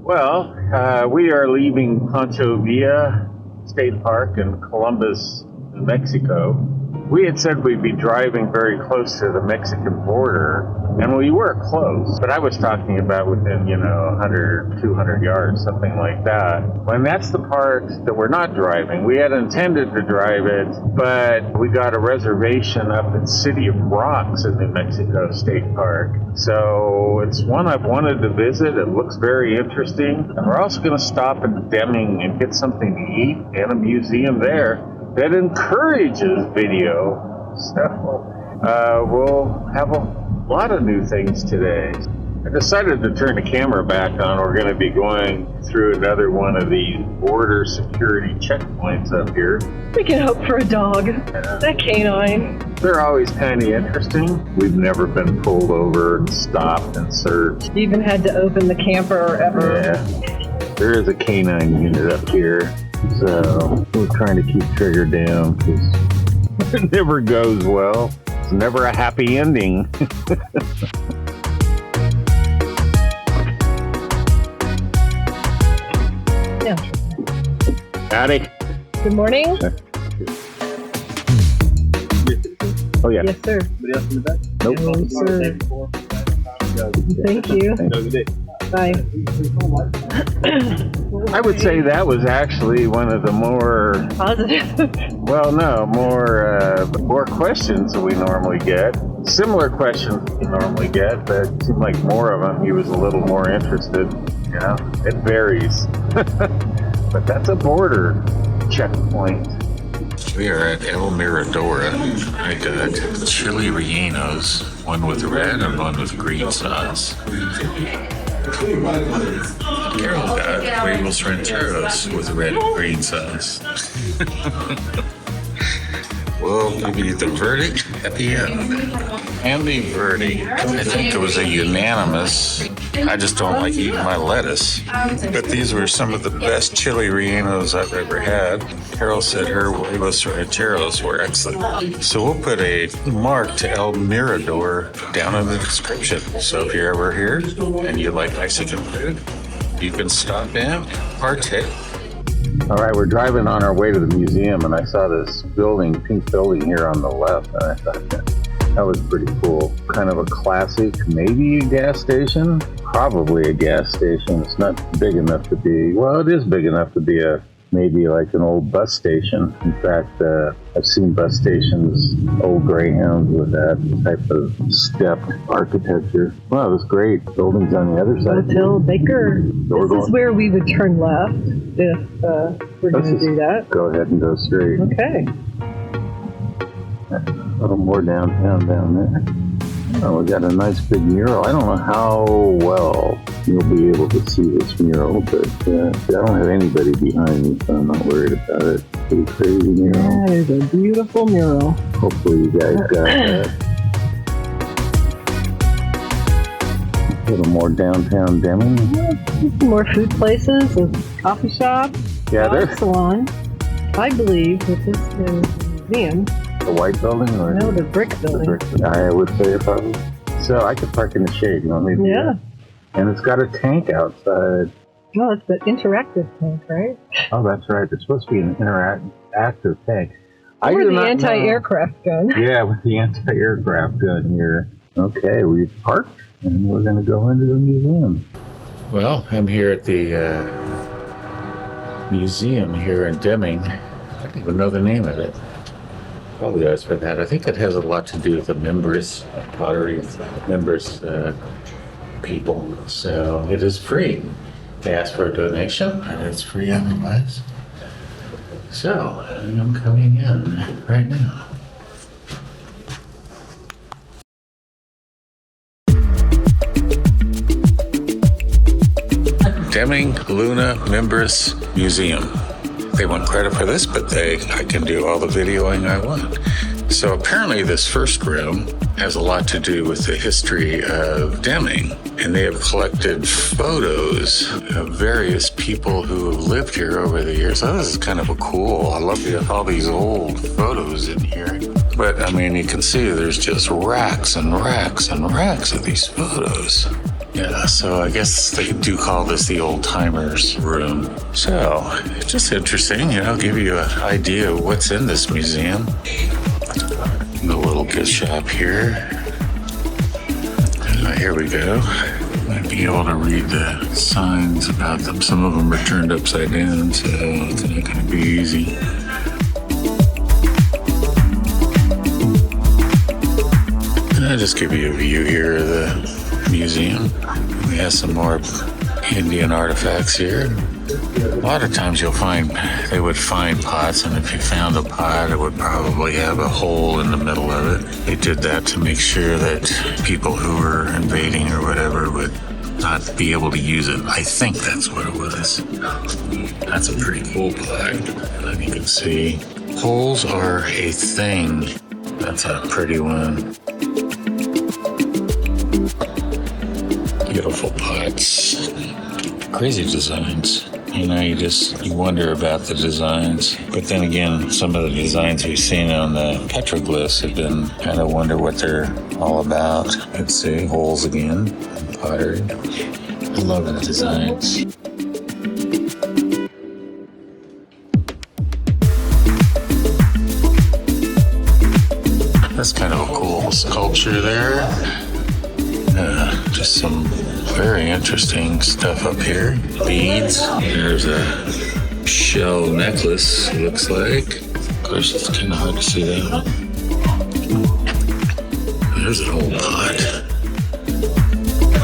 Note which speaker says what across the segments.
Speaker 1: Well, we are leaving Pancho Villa State Park in Columbus, New Mexico. We had said we'd be driving very close to the Mexican border, and we were close, but I was talking about within, 100, 200 yards, something like that. And that's the part that we're not driving. We had intended to drive it, but we got a reservation up in City of Rocks in New Mexico State Park. So it's one I've wanted to visit. It looks very interesting. And we're also going to stop in Deming and get something to eat and a museum there that encourages video. So we'll have a lot of new things today. I decided to turn the camera back on. We're going to be going through another one of these border security checkpoints up here.
Speaker 2: We can hope for a dog. That canine.
Speaker 1: They're always kind of interesting. We've never been pulled over and stopped and searched.
Speaker 2: You even had to open the camper ever.
Speaker 1: Yeah. There is a canine unit up here. So we're trying to keep Trigger down because it never goes well. It's never a happy ending.
Speaker 2: Yeah.
Speaker 1: Howdy.
Speaker 2: Good morning.
Speaker 1: Oh, yeah.
Speaker 2: Yes, sir.
Speaker 3: Anybody else in the back?
Speaker 1: Nope.
Speaker 2: No, sir. Thank you.
Speaker 3: Have a good day.
Speaker 2: Bye.
Speaker 1: I would say that was actually one of the more,
Speaker 2: Positive.
Speaker 1: well, no, more questions that we normally get. Similar questions we normally get, but it seemed like more of them. He was a little more interested. Yeah, it varies. But that's a border checkpoint.
Speaker 4: We are at El Mirador. I got chili rellenos, one with red and one with green sauce. Carol got huevos rancheros with red and green sauce. We'll give you the verdict at the end. And the verdict, I think it was a unanimous. I just don't like eating my lettuce. But these were some of the best chili rellenos I've ever had. Carol said her huevos rancheros were excellent. So we'll put a mark to El Mirador down in the description. So if you're ever here and you like Mexican food, you can stop in, partake.
Speaker 1: All right, we're driving on our way to the museum, and I saw this building, pink building here on the left, and I thought that was pretty cool. Kind of a classic, maybe a gas station, probably a gas station. It's not big enough to be, well, it is big enough to be maybe like an old bus station. In fact, I've seen bus stations, old Greyhounds with that type of stepped architecture. Wow, that's great. Buildings on the other side.
Speaker 2: Hotel Baker. This is where we would turn left if we're going to do that.
Speaker 1: Go ahead and go straight.
Speaker 2: Okay.
Speaker 1: A little more downtown down there. Oh, we got a nice big mural. I don't know how well you'll be able to see this mural, but I don't have anybody behind me, so I'm not worried about it. Pretty crazy mural.
Speaker 2: That is a beautiful mural.
Speaker 1: Hopefully you guys got that. A little more downtown Deming.
Speaker 2: Some more food places, a coffee shop,
Speaker 1: Yeah,
Speaker 2: dog
Speaker 1: there's
Speaker 2: salon. I believe that this is a museum.
Speaker 1: the white building or
Speaker 2: No, the brick building.
Speaker 1: the brick. I would say it probably. So I could park in the shade. You want me to do
Speaker 2: Yeah.
Speaker 1: that? And it's got a tank outside.
Speaker 2: No, it's the interactive tank, right?
Speaker 1: Oh, that's right. It's supposed to be an interactive tank. I
Speaker 2: Or
Speaker 1: do
Speaker 2: the
Speaker 1: not know.
Speaker 2: anti-aircraft gun.
Speaker 1: Yeah, with the anti-aircraft gun here. Okay, we've parked and we're going to go into the museum.
Speaker 4: Well, I'm here at the museum here in Deming. I don't even know the name of it. Apologize for that. I think it has a lot to do with the members, pottery members people. So it is free. They ask for a donation, and it's free otherwise. So I'm coming in right now. Deming Luna Mimbres Museum. They want credit for this, but I can do all the videoing I want. So apparently this first room has a lot to do with the history of Deming, and they have collected photos of various people who have lived here over the years. Oh, this is kind of a cool. I love all these old photos in here. But I mean, you can see there's just racks and racks and racks of these photos. Yeah, so I guess they do call this the old timers room. So, just interesting, give you an idea of what's in this museum. The little gift shop here. Here we go. Might be able to read the signs about them. Some of them are turned upside down, so it's not going to be easy. And I'll just give you a view here of the museum. We have some more Indian artifacts here. A lot of times they would find pots, and if you found a pot, it would probably have a hole in the middle of it. They did that to make sure that people who were invading or whatever would not be able to use it. I think that's what it was. That's a pretty cool pot. And you can see holes are a thing. That's a pretty one. Beautiful pots. Crazy designs. You wonder about the designs. But then again, some of the designs we've seen on the petroglyphs have been kind of wonder what they're all about. Let's see, holes again, pottery. I love the designs. That's kind of a cool sculpture there. Just some very interesting stuff up here. Beads. There's a shell necklace, looks like. Of course, it's kind of hard to see that one. There's an old pot.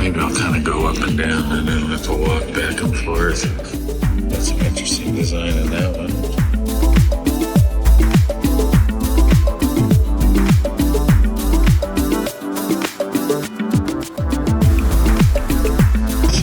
Speaker 4: Maybe I'll kind of go up and down and then have to walk back and forth. That's an interesting design in that one.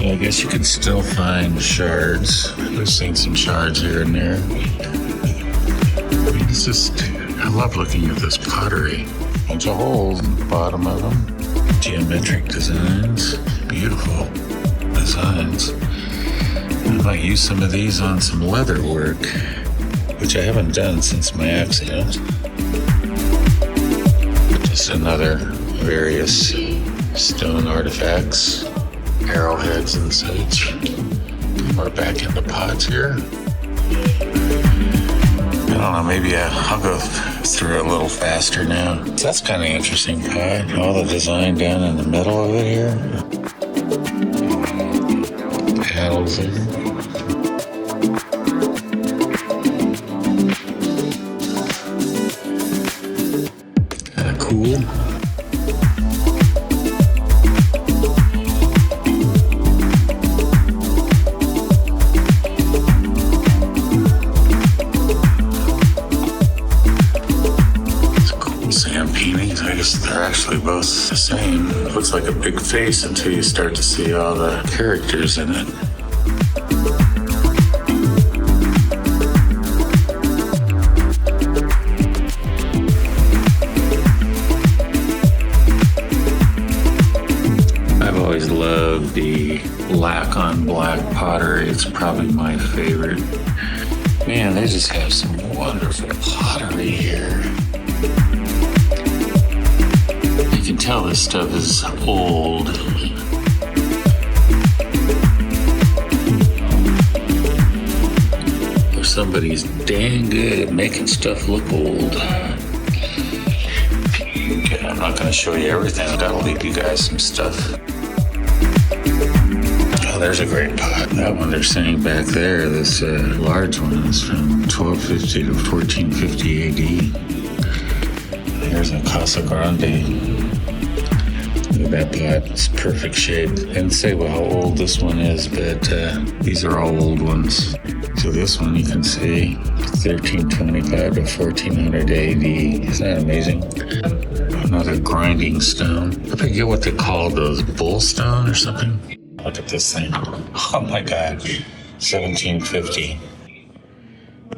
Speaker 4: I guess you can still find shards. I've seen some shards here and there. I love looking at this pottery. Bunch of holes in the bottom of them. Geometric designs. Beautiful designs. I might use some of these on some leather work, which I haven't done since my accident. Just another various stone artifacts. Arrowheads and such. We're back in the pots here. I don't know, maybe I'll go through it a little faster now. So that's kind of interesting pot. All the design down in the middle of it here. Paddles there. Kind of cool. They're actually both the same. It looks like a big face until you start to see all the characters in it. I've always loved the black on black pottery. It's probably my favorite. Man, they just have some wonderful pottery here. You can tell this stuff is old. Or somebody's dang good at making stuff look old. Okay, I'm not going to show you everything. That'll leave you guys some stuff. Oh, there's a great pot. That one they're saying back there, this large one is from 1250 to 1450 AD. Here's a Casa Grande. That pot is perfect shape. Didn't say how old this one is, but these are all old ones. So this one you can see 1325 to 1400 AD. Isn't that amazing? Another grinding stone. I forget what they call those, bull stone or something. Look at this thing. Oh my God. 1750.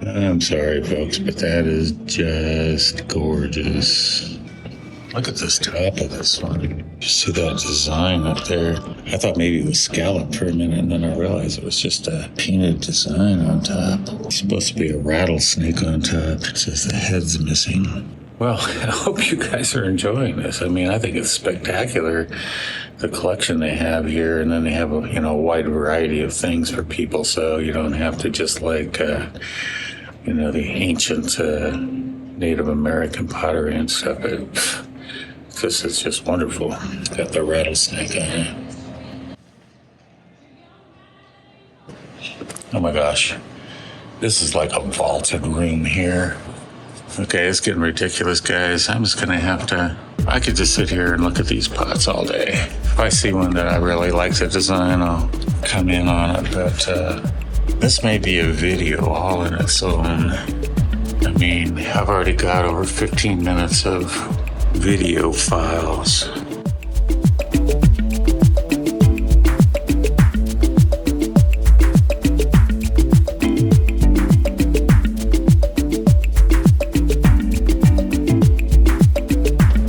Speaker 4: I'm sorry, folks, but that is just gorgeous. Look at this top of this one. You see that design up there? I thought maybe it was scalloped for a minute, and then I realized it was just a painted design on top. It's supposed to be a rattlesnake on top. It says the head's missing. Well, I hope you guys are enjoying this. I mean, I think it's spectacular, the collection they have here, and then they have a wide variety of things for people, so you don't have to just like the ancient Native American pottery and stuff. This is just wonderful. Got the rattlesnake on it. Oh my gosh, this is like a vaulted room here. Okay, it's getting ridiculous, guys. I'm just gonna have to, I could just sit here and look at these pots all day. If I see one that I really like the design, I'll come in on it, but this may be a video all in its own. I mean, I've already got over 15 minutes of video files.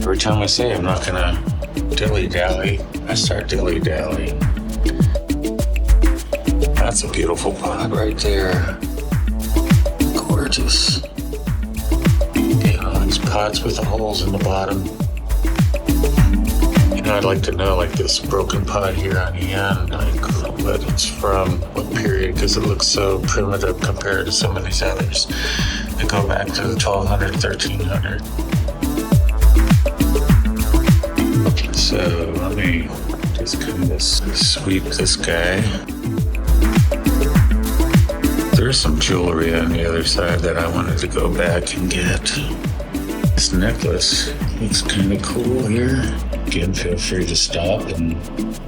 Speaker 4: Every time I say I'm not gonna dilly-dally, I start dilly-dallying. That's a beautiful pot right there. Gorgeous. These pots with the holes in the bottom. I'd like to know, like this broken pot here on the end, like what it's from, what period, because it looks so primitive compared to some of these others that go back to the 1200, 1300. So let me just kind of sweep this guy. There's some jewelry on the other side that I wanted to go back and get. This necklace looks kind of cool here. Again, feel free to stop and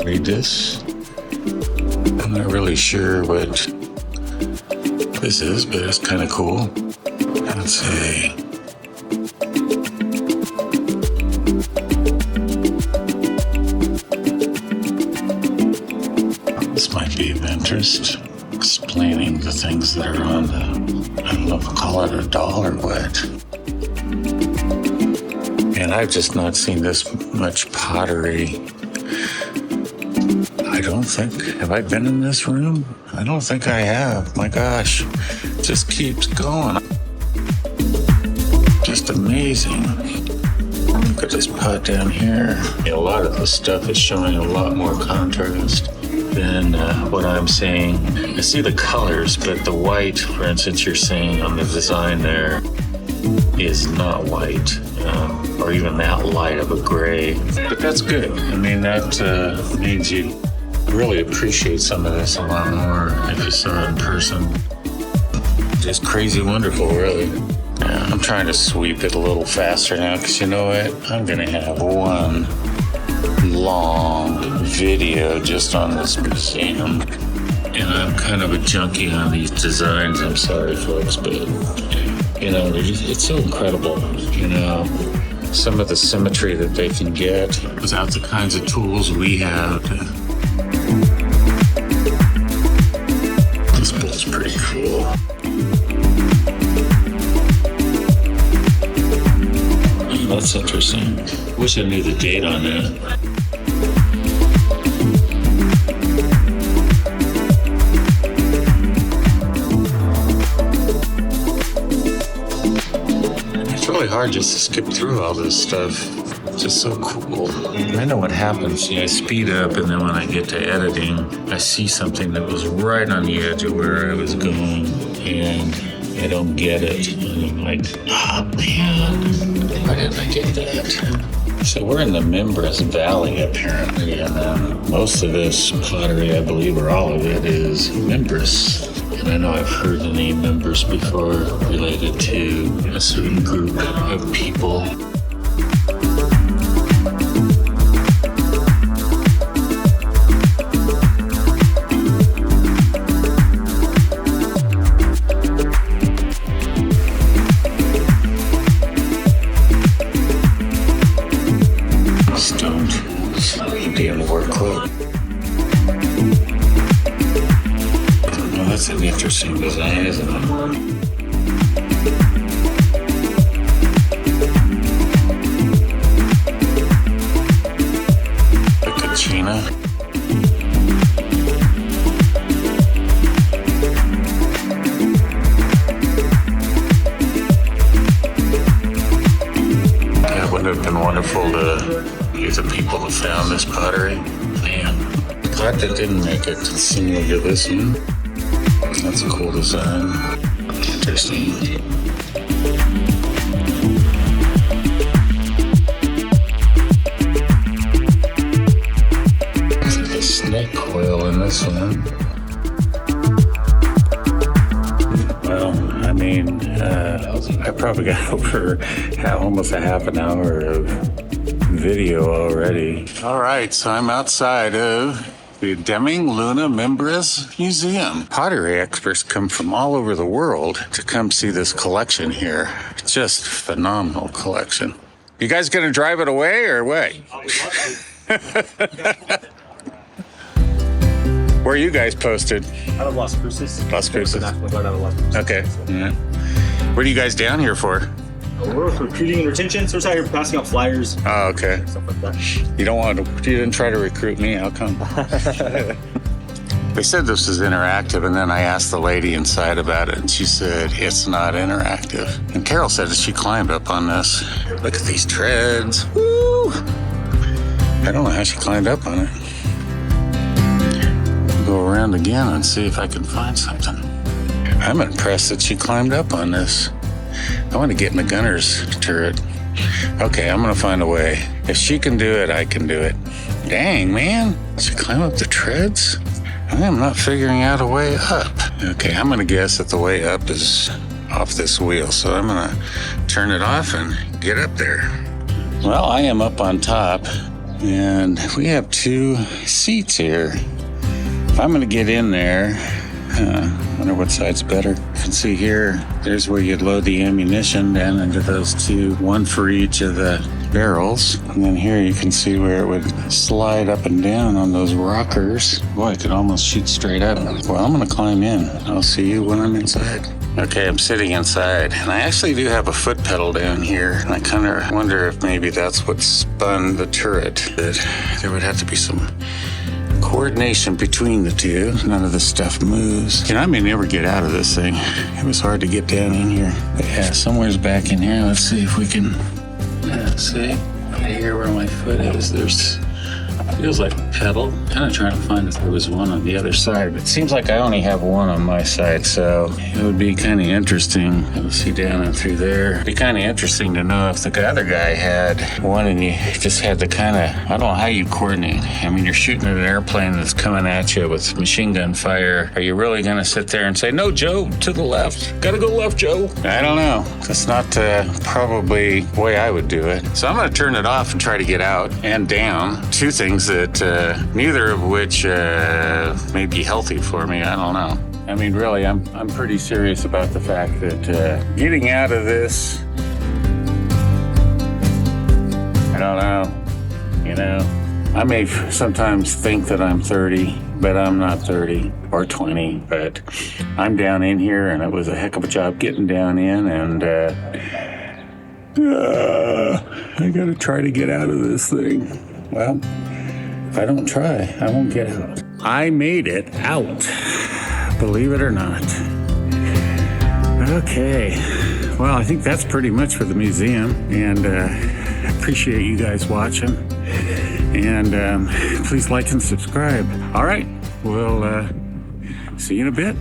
Speaker 4: read this. I'm not really sure what this is, but it's kind of cool. Let's see. This might be of interest. Explaining the things that are on the, I don't know if I'll call it a doll or what. And I've just not seen this much pottery. I don't think, have I been in this room? I don't think I have. My gosh, it just keeps going. Just amazing. Look at this pot down here. A lot of the stuff is showing a lot more contrast than what I'm saying. I see the colors, but the white, for instance, you're saying on the design there is not white, or even that light of a gray. But that's good. I mean, that means you really appreciate some of this a lot more if you saw it in person. Just crazy wonderful, really. Yeah, I'm trying to sweep it a little faster now, because you know what? I'm gonna have one long video just on this museum, and I'm kind of a junkie on these designs. I'm sorry, folks, but it's so incredible. Some of the symmetry that they can get without the kinds of tools we have. This bowl's pretty cool. That's interesting. Wish I knew the date on that. It's really hard just to skip through all this stuff. It's just so cool. I know what happens. I speed up, and then when I get to editing, I see something that was right on the edge of where I was going, and I don't get it. And I'm like, oh man, why didn't I get that? So we're in the Mimbres Valley, apparently, and most of this pottery, I believe, or all of it, is Mimbres. And I know I've heard the name Mimbres before, related to a certain group of people. Stone tools, damn work quick. Well, that's an interesting design, isn't it? The Kachina. except it didn't make it similar to this one. That's a cool design. Interesting. There's a snake coil in this one. Well, I mean, I probably got over almost a half an hour of video already. All right, so I'm outside of the Deming Luna Mimbres Museum. Pottery experts come from all over the world to come see this collection here. Just phenomenal collection. You guys gonna drive it away or what? Where are you guys posted?
Speaker 3: Out of Las Cruces.
Speaker 4: Las Cruces.
Speaker 3: National Guard out of Las Cruces.
Speaker 4: Okay. Yeah. What are you guys down here for?
Speaker 3: We're recruiting and retention, so we're out here passing out flyers.
Speaker 4: Oh, okay.
Speaker 3: Stuff like that.
Speaker 4: You didn't try to recruit me. How come? They said this was interactive, and then I asked the lady inside about it, and she said it's not interactive. And Carol said that she climbed up on this. Look at these treads. Woo! I don't know how she climbed up on it. Go around again and see if I can find something. I'm impressed that she climbed up on this. I want to get in the gunner's turret. Okay, I'm gonna find a way. If she can do it, I can do it. Dang, man. She climb up the treads? I am not figuring out a way up. Okay, I'm gonna guess that the way up is off this wheel, so I'm gonna turn it off and get up there. Well, I am up on top, and we have 2 seats here. If I'm gonna get in there, I wonder what side's better. You can see here, there's where you'd load the ammunition down into those 2, 1 for each of the barrels. And then here you can see where it would slide up and down on those rockers. Boy, I could almost shoot straight up. Well, I'm gonna climb in. I'll see you when I'm inside. Okay, I'm sitting inside, and I actually do have a foot pedal down here. And I kind of wonder if maybe that's what spun the turret. That there would have to be some coordination between the 2. None of this stuff moves. I may never get out of this thing. It was hard to get down in here. But yeah, somewhere's back in here. Let's see if we can see right here where my foot is. There's feels like a pedal. Kind of trying to find if there was one on the other side, but it seems like I only have one on my side, so it would be kind of interesting. Let's see down and through there. It'd be kind of interesting to know if the other guy had one and you just had to kind of, I don't know how you coordinate. I mean, you're shooting at an airplane that's coming at you with machine gun fire. Are you really going to sit there and say, no, Joe, to the left. Gotta go left, Joe. I don't know. That's not probably the way I would do it. So I'm going to turn it off and try to get out and down. 2 things that neither of which may be healthy for me. I don't know. I mean, really, I'm pretty serious about the fact that getting out of this, I don't know. I may sometimes think that I'm 30, but I'm not 30 or 20. But I'm down in here, and it was a heck of a job getting down in, and I gotta try to get out of this thing. Well, if I don't try, I won't get out. I made it out, believe it or not. Okay, well, I think that's pretty much for the museum, and I appreciate you guys watching. And please like and subscribe. All right, we'll see you in a bit.